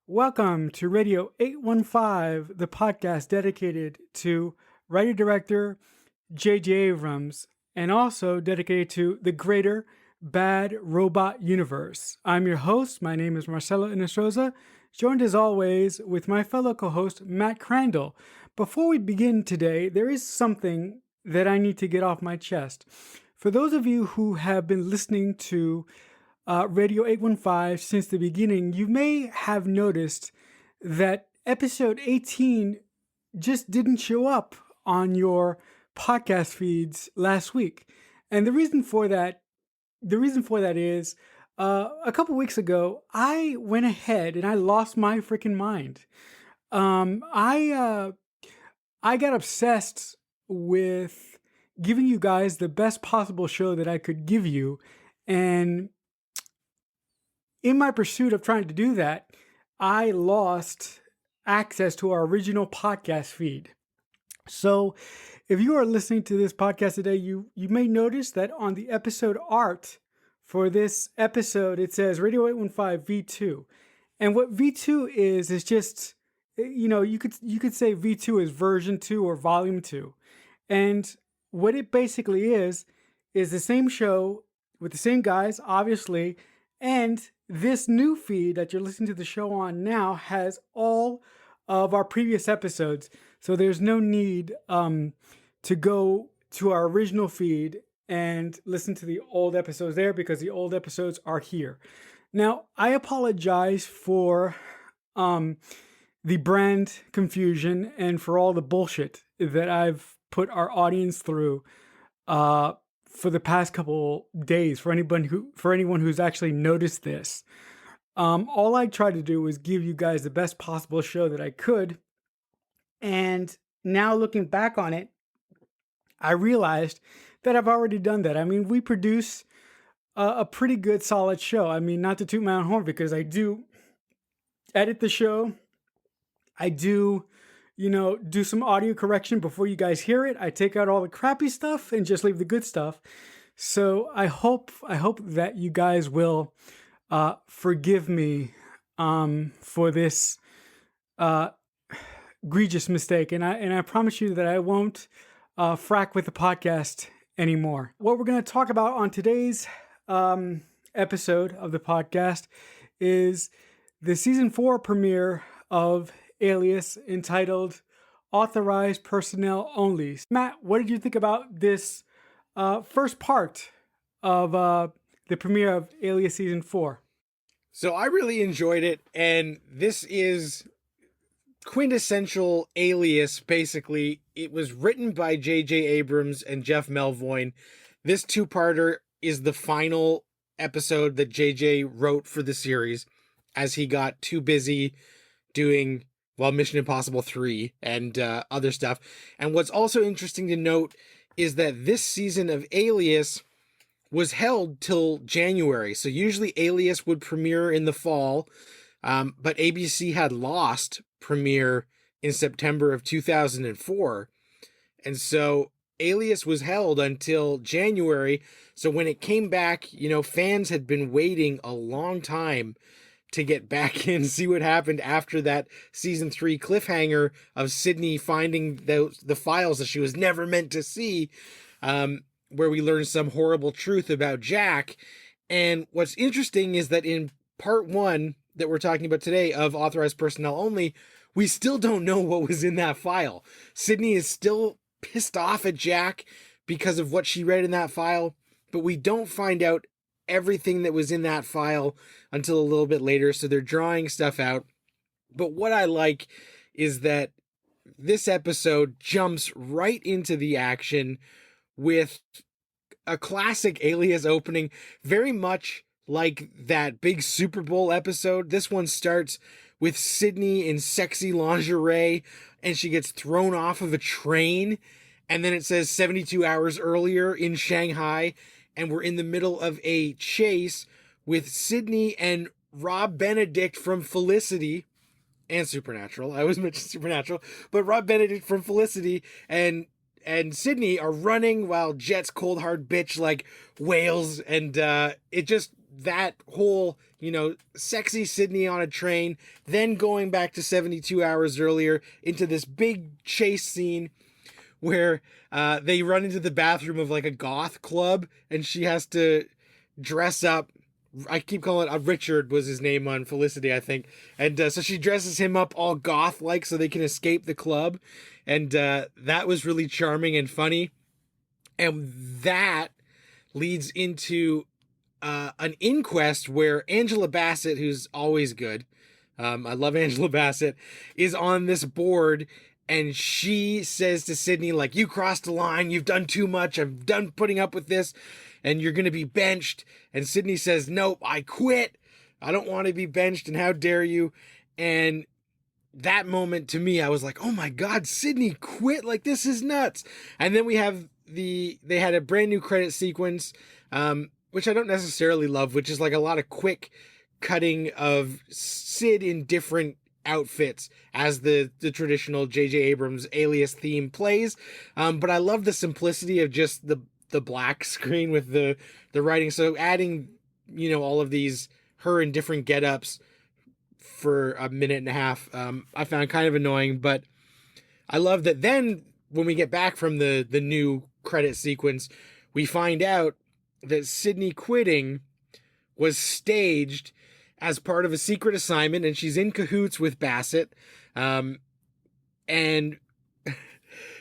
Welcome to Radio 815, the podcast dedicated to writer-director J.J. Abrams and also dedicated to the greater Bad Robot universe. I'm your host. My name is Marcelo Inestroza, joined as always with my fellow co-host Matt Crandall. Before we begin today, there is something that I need to get off my chest. For those of you who have been listening to Radio 815 since the beginning, you may have noticed that episode 18 just didn't show up on your podcast feeds last week. And the reason for that is a couple weeks ago, I went ahead and I lost my freaking mind. I got obsessed with giving you guys the best possible show that I could give you, and in my pursuit of trying to do that, I lost access to our original podcast feed. So, if you are listening to this podcast today, you may notice that on the episode art for this episode, it says Radio 815 V2. And what V2 is just, you could say V2 is version 2 or volume 2. And what it basically is the same show with the same guys, obviously, and this new feed that you're listening to the show on now has all of our previous episodes. So there's no need to go to our original feed and listen to the old episodes there because the old episodes are here. Now, I apologize for the brand confusion and for all the bullshit that I've put our audience through for the past couple days. For anyone who's actually noticed this, all I tried to do was give you guys the best possible show that I could. And now looking back on it, I realized that I've already done that. I mean, we produce a pretty good, solid show. I mean, not to toot my own horn, because I do edit the show. I do some audio correction before you guys hear it. I take out all the crappy stuff and just leave the good stuff. So I hope that you guys will forgive me for this egregious mistake, and I promise you that I won't frack with the podcast anymore. What we're going to talk about on today's episode of the podcast is the season 4 premiere of Alias, entitled Authorized Personnel Only. Matt, what did you think about this first part of the premiere of Alias season 4? So I really enjoyed it, and this is quintessential Alias, basically. It was written by J.J. Abrams and Jeff Melvoin. This two-parter is the final episode that J.J. wrote for the series, as he got too busy doing Mission Impossible 3 and other stuff. And what's also interesting to note is that this season of Alias was held till January. So usually Alias would premiere in the fall, but ABC had Lost premiere in September of 2004. And so Alias was held until January. So when it came back, fans had been waiting a long time to get back in, see what happened after that season 3 cliffhanger of Sydney finding the files that she was never meant to see, where we learned some horrible truth about Jack. And what's interesting is that in part 1 that we're talking about today of Authorized Personnel Only, we still don't know what was in that file. Sydney is still pissed off at Jack because of what she read in that file, but we don't find out everything that was in that file until a little bit later, so they're drawing stuff out. But what I like is that this episode jumps right into the action with a classic Alias opening, very much like that big Super Bowl episode. This one starts with Sydney in sexy lingerie, and she gets thrown off of a train, and then it says 72 hours earlier in Shanghai, and we're in the middle of a chase with Sydney and Rob Benedict from Felicity and Supernatural. I always mention Supernatural, but Rob Benedict from Felicity and Sydney are running while Jet's cold hard bitch like wails, and that whole, sexy Sydney on a train, then going back to 72 hours earlier into this big chase scene where they run into the bathroom of like a goth club and she has to dress up. I keep calling it Richard was his name on Felicity, I think. And so she dresses him up all goth like so they can escape the club. And that was really charming and funny. And that leads into an inquest where Angela Bassett, who's always good, I love Angela Bassett, is on this board, and she says to Sydney, like, you crossed the line, you've done too much, I'm done putting up with this, and you're going to be benched. And Sydney says, nope, I quit. I don't want to be benched, and how dare you? And that moment to me, I was like, oh my God, Sydney quit. Like, this is nuts. And then we have they had a brand new credit sequence, which I don't necessarily love, which is like a lot of quick cutting of Sid in different outfits as the traditional J.J. Abrams Alias theme plays. But I love the simplicity of just the black screen with the writing. So adding, all of these, her in different getups for a minute and a half, I found kind of annoying, but I love that then when we get back from the new credit sequence, we find out that Sydney quitting was staged as part of a secret assignment, and she's in cahoots with Bassett. And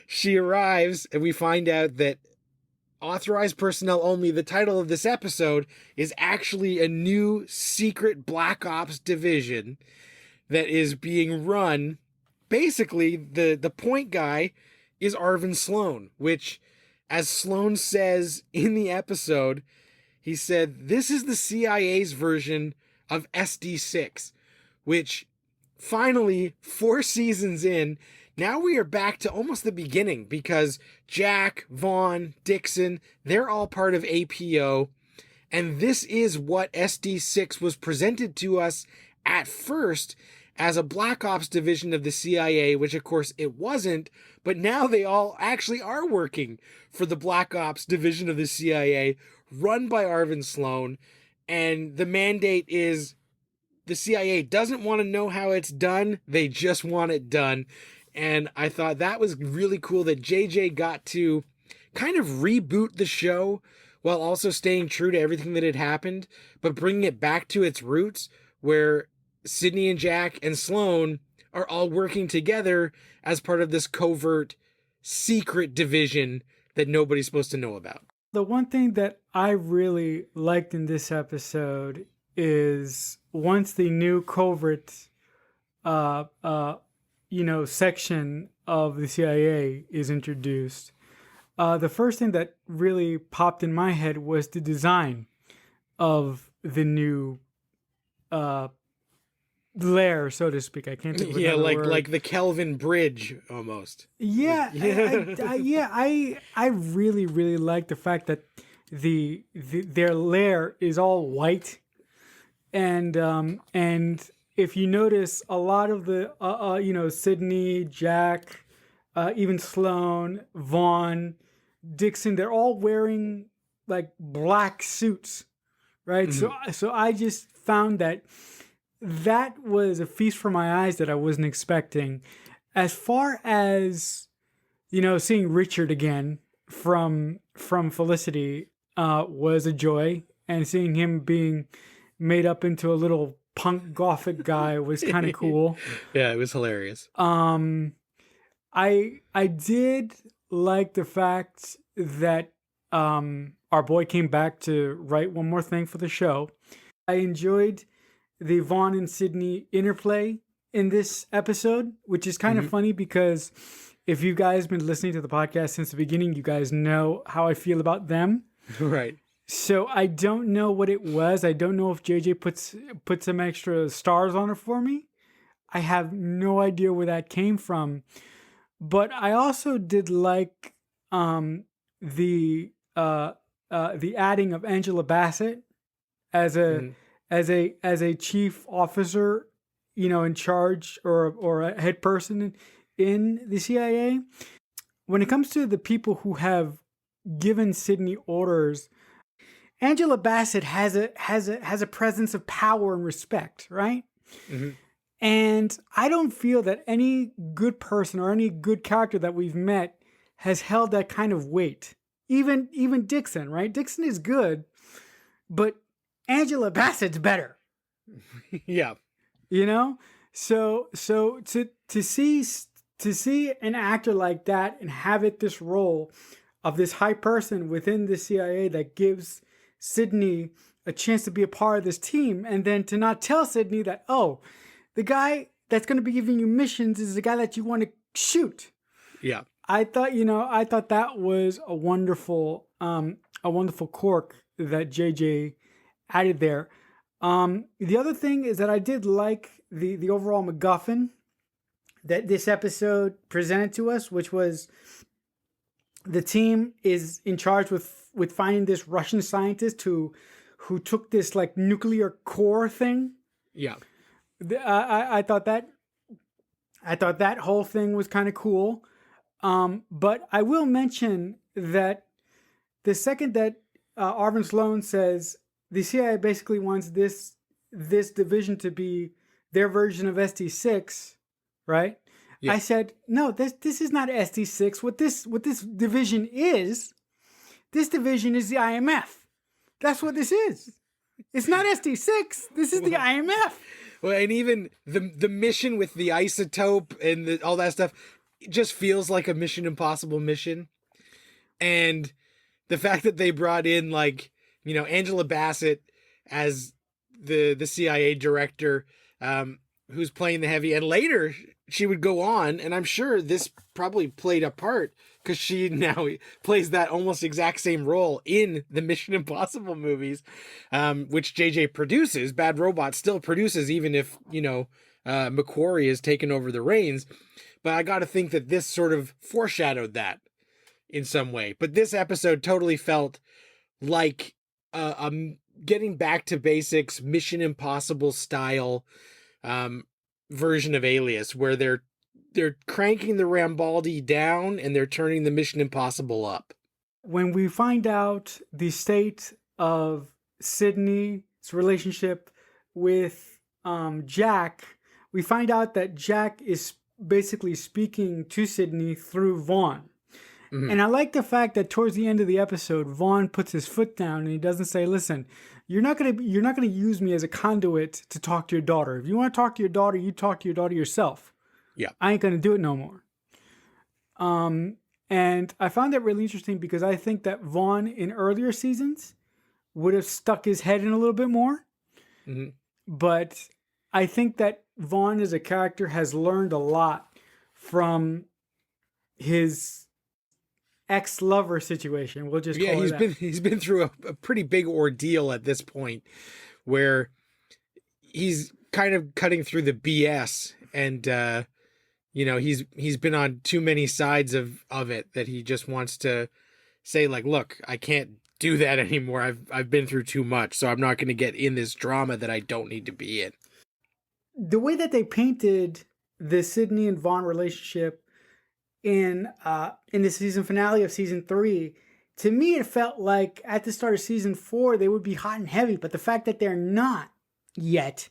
she arrives, and we find out that authorized personnel only, the title of this episode, is actually a new secret Black Ops division that is being run. Basically, the point guy is Arvin Sloan, which, as Sloan says in the episode, he said, this is the CIA's version of SD6, which finally, 4 seasons in, now we are back to almost the beginning because Jack, Vaughn, Dixon, they're all part of APO. And this is what SD6 was presented to us at first as a Black Ops division of the CIA, which of course it wasn't, but now they all actually are working for the Black Ops division of the CIA, run by Arvin Sloan. And the mandate is the CIA doesn't want to know how it's done, they just want it done. And I thought that was really cool that JJ got to kind of reboot the show while also staying true to everything that had happened, but bringing it back to its roots where Sydney and Jack and Sloan are all working together as part of this covert secret division that nobody's supposed to know about. The one thing that I really liked in this episode is once the new covert, section of the CIA is introduced, the first thing that really popped in my head was the design of the new lair, so to speak. I can't think of another word. like the Kelvin Bridge almost. Yeah, I really really like the fact that their lair is all white, and if you notice, a lot of the Sydney, Jack, even Sloan, Vaughn, Dixon, they're all wearing like black suits, right? Mm-hmm. So I just found that was a feast for my eyes that I wasn't expecting. As far as, seeing Richard again from Felicity was a joy, and seeing him being made up into a little punk gothic guy was kind of cool. Yeah, it was hilarious. I did like the fact that our boy came back to write one more thing for the show. I enjoyed the Vaughn and Sydney interplay in this episode, which is kind of funny because if you guys been listening to the podcast since the beginning, you guys know how I feel about them. Right. So I don't know what it was. I don't know if JJ put some extra stars on it for me. I have no idea where that came from. But I also did like the adding of Angela Bassett as a chief officer, in charge or a head person in the CIA. When it comes to the people who have given Sydney orders, Angela Bassett has a presence of power and respect, right? Mm-hmm. And I don't feel that any good person or any good character that we've met has held that kind of weight. Even Dixon, right? Dixon is good, but Angela Bassett's better. Yeah. You know? So to see an actor like that and have it this role of this high person within the CIA that gives Sydney a chance to be a part of this team, and then to not tell Sydney that, oh, the guy that's going to be giving you missions is the guy that you want to shoot. Yeah. I thought that was a wonderful quirk that JJ added there. The other thing is that I did like the overall MacGuffin that this episode presented to us, which was the team is in charge with finding this Russian scientist who took this like nuclear core thing. Yeah. I thought that whole thing was kind of cool. But I will mention that the second that Arvin Sloan says the CIA basically wants this division to be their version of SD6, right? Yeah. I said, no, this is not SD6. What this division is, this division is the IMF. That's what this is. It's not SD6. This is the IMF. Well, and even the mission with the isotope and all that stuff, it just feels like a Mission Impossible mission. And the fact that they brought in, like, you know, Angela Bassett as the CIA director, who's playing the heavy, and later she would go on, and I'm sure this probably played a part because she now plays that almost exact same role in the Mission Impossible movies, which JJ produces. Bad Robot still produces, even if, you know, McQuarrie has taken over the reins. But I got to think that this sort of foreshadowed that in some way. But this episode totally felt like getting back to basics, Mission Impossible style version of Alias, where they're cranking the Rambaldi down and they're turning the Mission Impossible up. When we find out the state of Sydney's relationship with Jack, we find out that Jack is basically speaking to Sydney through Vaughn. Mm-hmm. And I like the fact that towards the end of the episode, Vaughn puts his foot down and he doesn't say, listen, you're not gonna use me as a conduit to talk to your daughter. If you want to talk to your daughter, you talk to your daughter yourself. Yeah. I ain't gonna do it no more. And I found that really interesting because I think that Vaughn in earlier seasons would have stuck his head in a little bit more. Mm-hmm. But I think that Vaughn as a character has learned a lot from his ex-lover situation. We'll just call it he's been through a pretty big ordeal at this point, where he's kind of cutting through the BS, and you know, he's been on too many sides of it that he just wants to say, like, look, I can't do that anymore. I've been through too much, so I'm not going to get in this drama that I don't need to be in. The way that they painted the Sydney and Vaughn relationship in the season finale of season 3, to me it felt like at the start of season 4 they would be hot and heavy, but the fact that they're not yet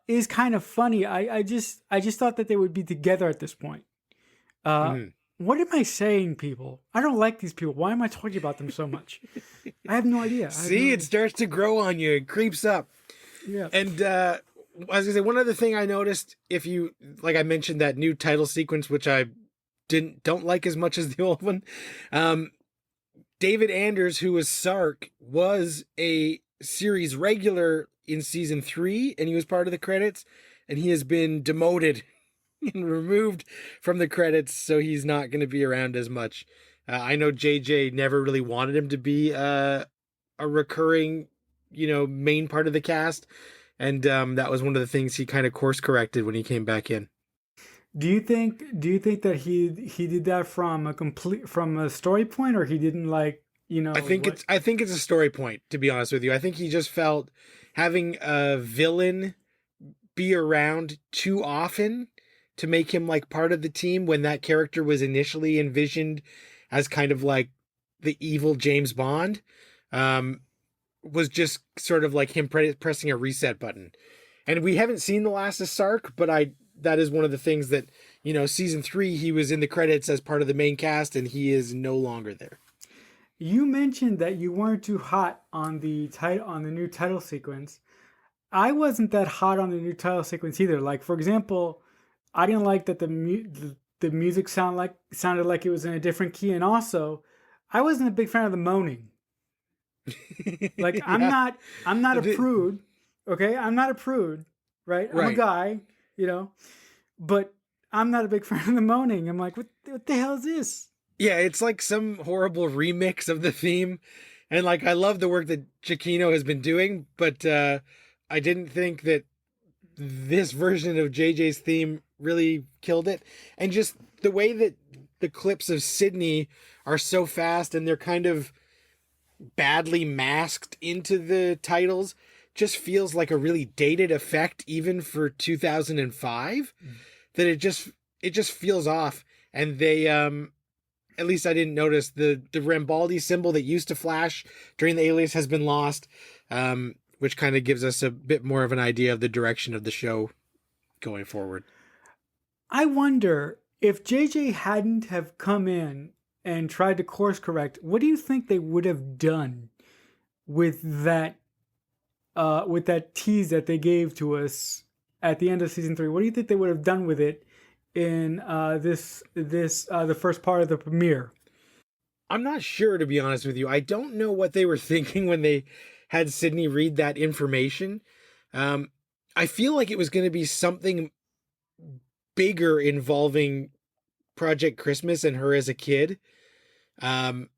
is kind of funny. I just thought that they would be together at this point. What am I saying, people? I don't like these people. Why am I talking about them so much? I have no idea. It starts to grow on you. It creeps up. Yeah. And I was gonna say, one other thing I noticed, if you, like I mentioned, that new title sequence, which I don't like as much as the old one. David Anders, who was Sark, was a series regular in season 3, and he was part of the credits, and he has been demoted and removed from the credits, so he's not going to be around as much. I know JJ never really wanted him to be a recurring, you know, main part of the cast. And that was one of the things he kind of course corrected when he came back in. Do you think that he did that from a story point, or he didn't, like, you know? I think it's a story point, to be honest with you. I think he just felt having a villain be around too often to make him like part of the team, when that character was initially envisioned as kind of like the evil James Bond. was just sort of like him pressing a reset button. And we haven't seen the last of Sark, but that is one of the things that, season 3, he was in the credits as part of the main cast, and he is no longer there. You mentioned that you weren't too hot on the new title sequence. I wasn't that hot on the new title sequence either. Like, for example, I didn't like that the music sounded like it was in a different key, and also, I wasn't a big fan of the moaning. Like, Yeah. I'm not a The- prude. Okay, I'm not a prude, right? I'm a right. guy, but I'm not a big fan of the moaning. I'm like, what the hell is this? Yeah, it's like some horrible remix of the theme. And like I love the work that Giacchino has been doing, but I didn't think that this version of JJ's theme really killed it. And just the way that the clips of Sydney are so fast and they're kind of badly masked into the titles just feels like a really dated effect even for 2005, that it just feels off. And they at least I didn't notice the Rambaldi symbol that used to flash during the Alias has been lost, which kind of gives us a bit more of an idea of the direction of the show going forward. I wonder if JJ hadn't have come in and tried to course correct, what do you think they would have done with that tease that they gave to us at the end of season 3? What do you think they would have done with it in the first part of the premiere? I'm not sure, to be honest with you. I don't know what they were thinking when they had Sydney read that information. I feel like it was going to be something bigger involving Project Christmas and her as a kid. Um,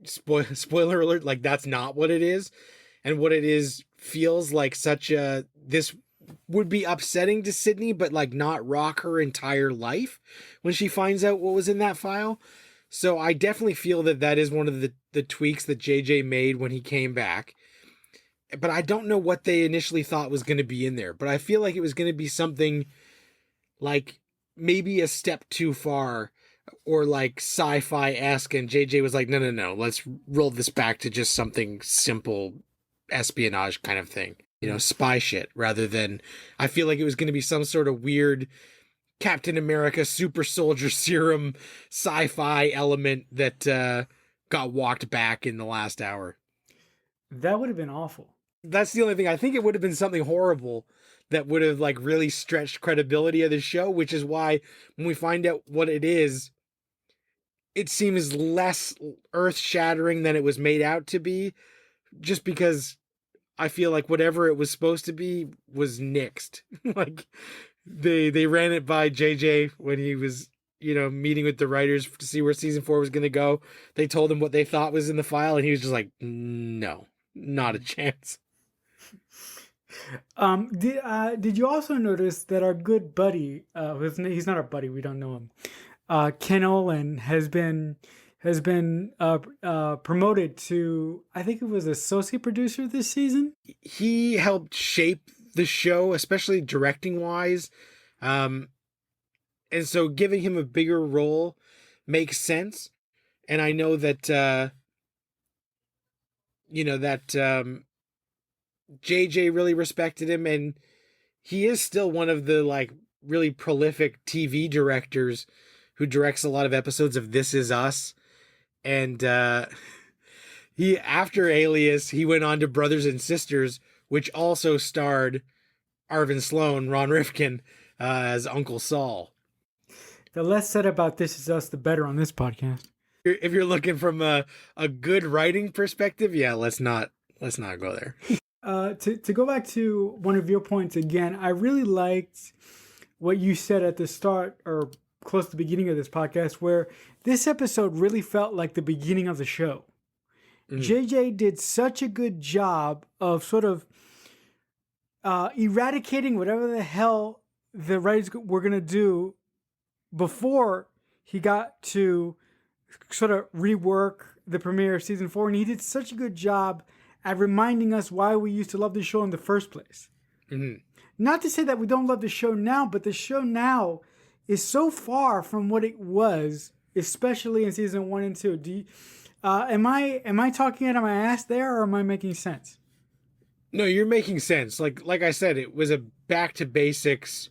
spoiler alert, like that's not what it is. And what it is feels like this would be upsetting to Sydney, but like not rock her entire life when she finds out what was in that file. So I definitely feel that is one of the tweaks that JJ made when he came back. But I don't know what they initially thought was going to be in there. But I feel like it was going to be something like maybe a step too far or like sci-fi-esque. And JJ was like, no, let's roll this back to just something simple espionage kind of thing. Spy shit rather than, I feel like it was going to be some sort of weird Captain America super soldier serum sci-fi element that got walked back in the last hour. That would have been awful. That's the only thing. I think it would have been something horrible that would have like really stretched credibility of the show, which is why when we find out what it is, it seems less earth-shattering than it was made out to be, just because I feel like whatever it was supposed to be was nixed. Like they ran it by JJ when he was, meeting with the writers to see where season 4 was going to go. They told him what they thought was in the file, and he was just like, no, not a chance. Did you also notice that our good buddy, he's not our buddy, we don't know him, Ken Olin has been promoted to, I think it was associate producer this season. He helped shape the show, especially directing wise. And so giving him a bigger role makes sense. And I know that, JJ really respected him, and he is still one of the like really prolific TV directors who directs a lot of episodes of This Is Us. And he, after Alias, he went on to Brothers and Sisters, which also starred Arvin Sloan, Ron Rifkin, as Uncle Saul. The less said about This Is Us, the better on this podcast. If you're looking from a good writing perspective, yeah, let's not go there. To go back to one of your points again, I really liked what you said at the start or close to the beginning of this podcast, where this episode really felt like the beginning of the show. JJ did such a good job of sort of eradicating whatever the hell the writers were going to do before he got to sort of rework the premiere of season 4. And he did such a good job at reminding us why we used to love the show in the first place. Not to say that we don't love the show now, but the show now is so far from what it was, especially in season 1 and 2. Am I talking out of my ass there, or am I making sense? No, you're making sense. Like I said, it was a back to basics,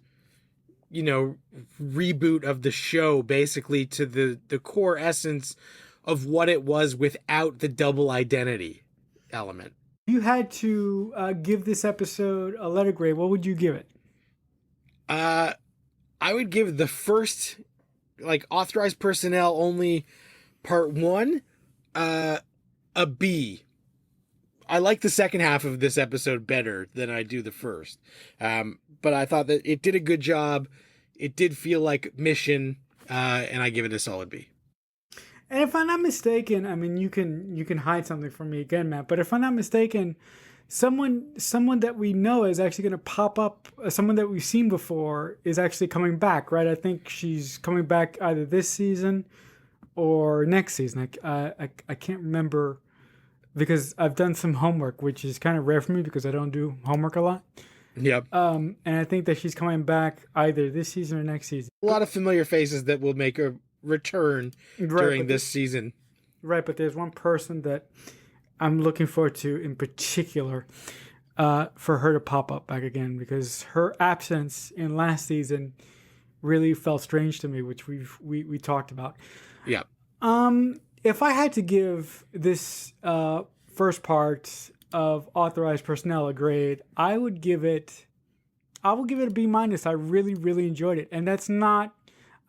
you know, reboot of the show, basically to the core essence of what it was without the double identity element. You had to give this episode a letter grade. What would you give it? Uh, I would give the first, like, authorized personnel only part one, uh, a B. I like the second half of this episode better than I do the first. But I thought that it did a good job. It did feel like mission, and I give it a solid B. And if I'm not mistaken, I mean, you can hide something from me again, Matt. But if I'm not mistaken, someone that we know is actually going to pop up. Someone that we've seen before is actually coming back, right? I think she's coming back either this season or next season. I can't remember because I've done some homework, which is kind of rare for me because I don't do homework a lot. Yep. And I think that she's coming back either this season or next season. A lot of familiar faces that will make a return during this season. Right, but there's one person that I'm looking forward to in particular for her to pop up back again, because her absence in last season really felt strange to me, which we talked about. Yeah. If I had to give this first part of authorized personnel a grade, I will give it a B minus. I really enjoyed it, and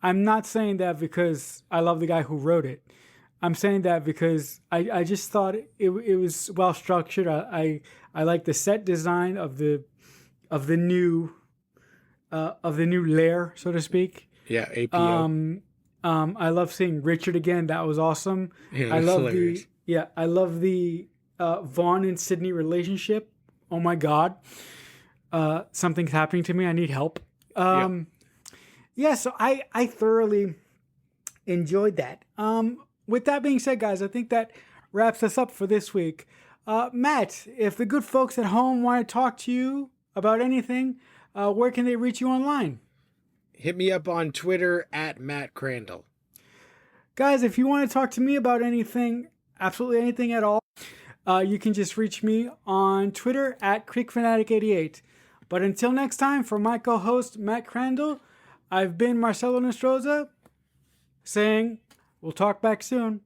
I'm not saying that because I love the guy who wrote it. I'm saying that because I just thought it was well structured. I like the set design of the new lair, so to speak. Yeah, APO. I love seeing Richard again. That was awesome. Yeah, I love hilarious. I love the Vaughn and Sydney relationship. Oh my God. Something's happening to me. I need help. Yeah, so I thoroughly enjoyed that. With that being said, guys, I think that wraps us up for this week. Matt, if the good folks at home want to talk to you about anything, where can they reach you online? Hit me up on Twitter at Matt Crandall. Guys, if you want to talk to me about anything, absolutely anything at all, you can just reach me on Twitter at CreekFanatic88. But until next time, for my co-host, Matt Crandall, I've been Marcelo Nostroza saying we'll talk back soon.